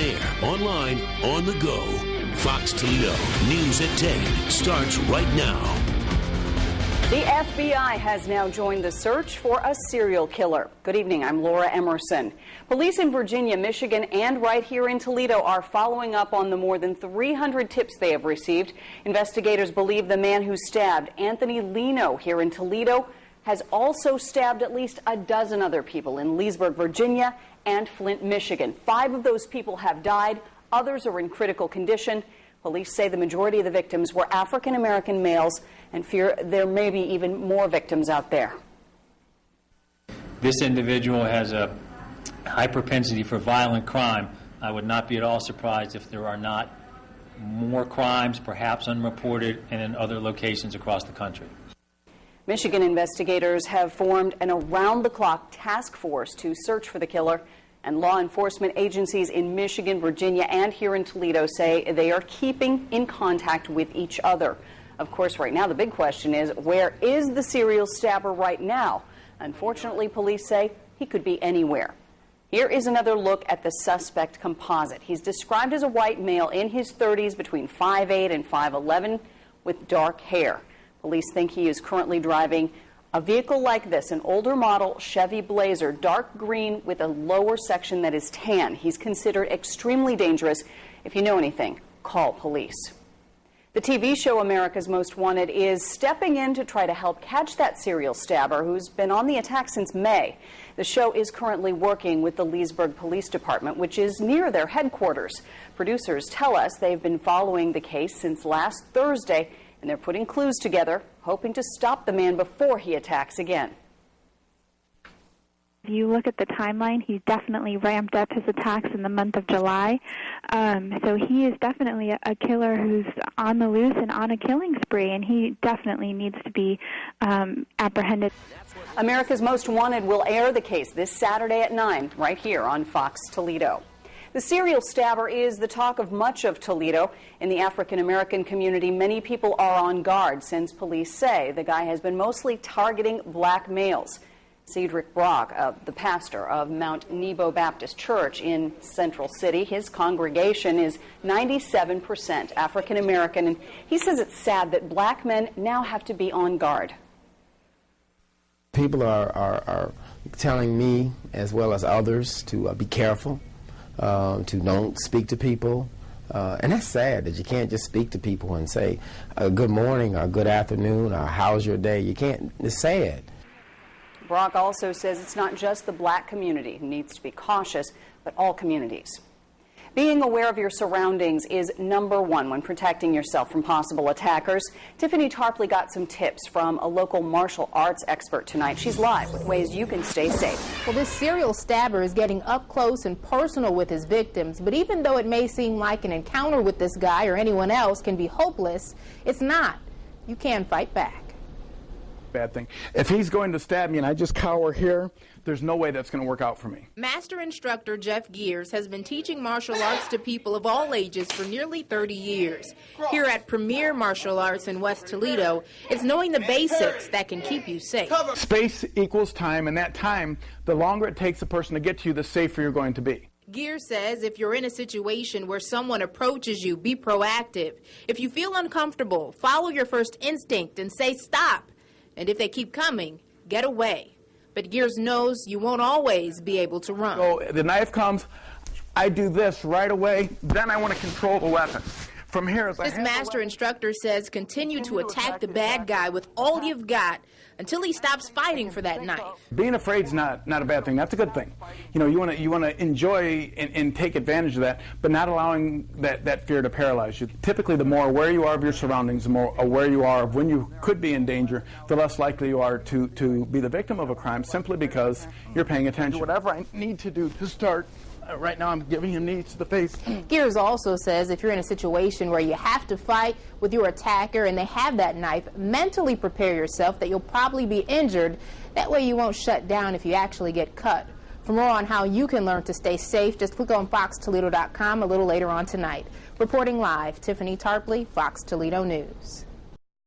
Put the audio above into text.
air, online, on the go. Fox Toledo News at 10 starts right now. The FBI has now joined the search for a serial killer. Good evening, I'm Laura Emerson. Police in Virginia, Michigan, and right here in Toledo are following up on the more than 300 tips they have received. Investigators believe the man who stabbed Anthony Leno here in Toledo has also stabbed at least a dozen other people in Leesburg, Virginia, and Flint, Michigan. 5 of those people have died. Others are in critical condition. Police say the majority of the victims were African-American males and fear there may be even more victims out there. This individual has a high propensity for violent crime. I would not be at all surprised if there are not more crimes, perhaps unreported, and in other locations across the country. Michigan investigators have formed an around-the-clock task force to search for the killer, and law enforcement agencies in Michigan, Virginia, and here in Toledo say they are keeping in contact with each other. Of course, right now the big question is, where is the serial stabber right now? Unfortunately, police say he could be anywhere. Here is another look at the suspect composite. He's described as a white male in his 30s, between 5'8" and 5'11", with dark hair. Police think he is currently driving a vehicle like this, an older model Chevy Blazer, dark green with a lower section that is tan. He's considered extremely dangerous. If you know anything, call police. The TV show America's Most Wanted is stepping in to try to help catch that serial stabber who's been on the attack since May. The show is currently working with the Leesburg Police Department, which is near their headquarters. Producers tell us they've been following the case since last Thursday, and they're putting clues together, hoping to stop the man before he attacks again. If you look at the timeline, he's definitely ramped up his attacks in the month of July. So he is definitely a killer who's on the loose and on a killing spree, and he definitely needs to be apprehended. America's Most Wanted will air the case this Saturday at 9, right here on Fox Toledo. The serial stabber is the talk of much of Toledo. In the African-American community, many people are on guard since police say the guy has been mostly targeting black males. Cedric Brock, the pastor of Mount Nebo Baptist Church in Central City, his congregation is 97% African-American, and he says it's sad that black men now have to be on guard. People are telling me, as well as others, to be careful. To don't speak to people. And that's sad that you can't just speak to people and say, good morning or good afternoon or how's your day. You can't. It's sad. Brock also says it's not just the black community who needs to be cautious, but all communities. Being aware of your surroundings is number one when protecting yourself from possible attackers. Tiffany Tarpley got some tips from a local martial arts expert tonight. She's live with ways you can stay safe. Well, this serial stabber is getting up close and personal with his victims, but even though it may seem like an encounter with this guy or anyone else can be hopeless, it's not. You can fight back. Bad thing. If he's going to stab me and I just cower here, there's no way that's going to work out for me. Master instructor Jeff Gears has been teaching martial arts to people of all ages for nearly 30 years. Here at Premier Martial Arts in West Toledo, it's knowing the basics that can keep you safe. Space equals time, and that time, the longer it takes a person to get to you, the safer you're going to be. Gears says if you're in a situation where someone approaches you, be proactive. If you feel uncomfortable, follow your first instinct and say stop. And if they keep coming, get away. But Gears knows you won't always be able to run. So the knife comes, I do this right away, then I want to control the weapon. From here, as this master instructor says continue to attack the bad guy with all you've got until he stops fighting for that knife. Being afraid is not a bad thing. That's a good thing. You know, you want to enjoy and take advantage of that, but not allowing that fear to paralyze you. Typically, the more aware you are of your surroundings, the more aware you are of when you could be in danger, the less likely you are to be the victim of a crime simply because you're paying attention. Whatever I need to do to start. Right now I'm giving him knees to the face. Gears also says if you're in a situation where you have to fight with your attacker and they have that knife, mentally prepare yourself that you'll probably be injured. That way you won't shut down if you actually get cut. For more on how you can learn to stay safe, just click on foxtoledo.com a little later on tonight. Reporting live, Tiffany Tarpley, Fox Toledo News.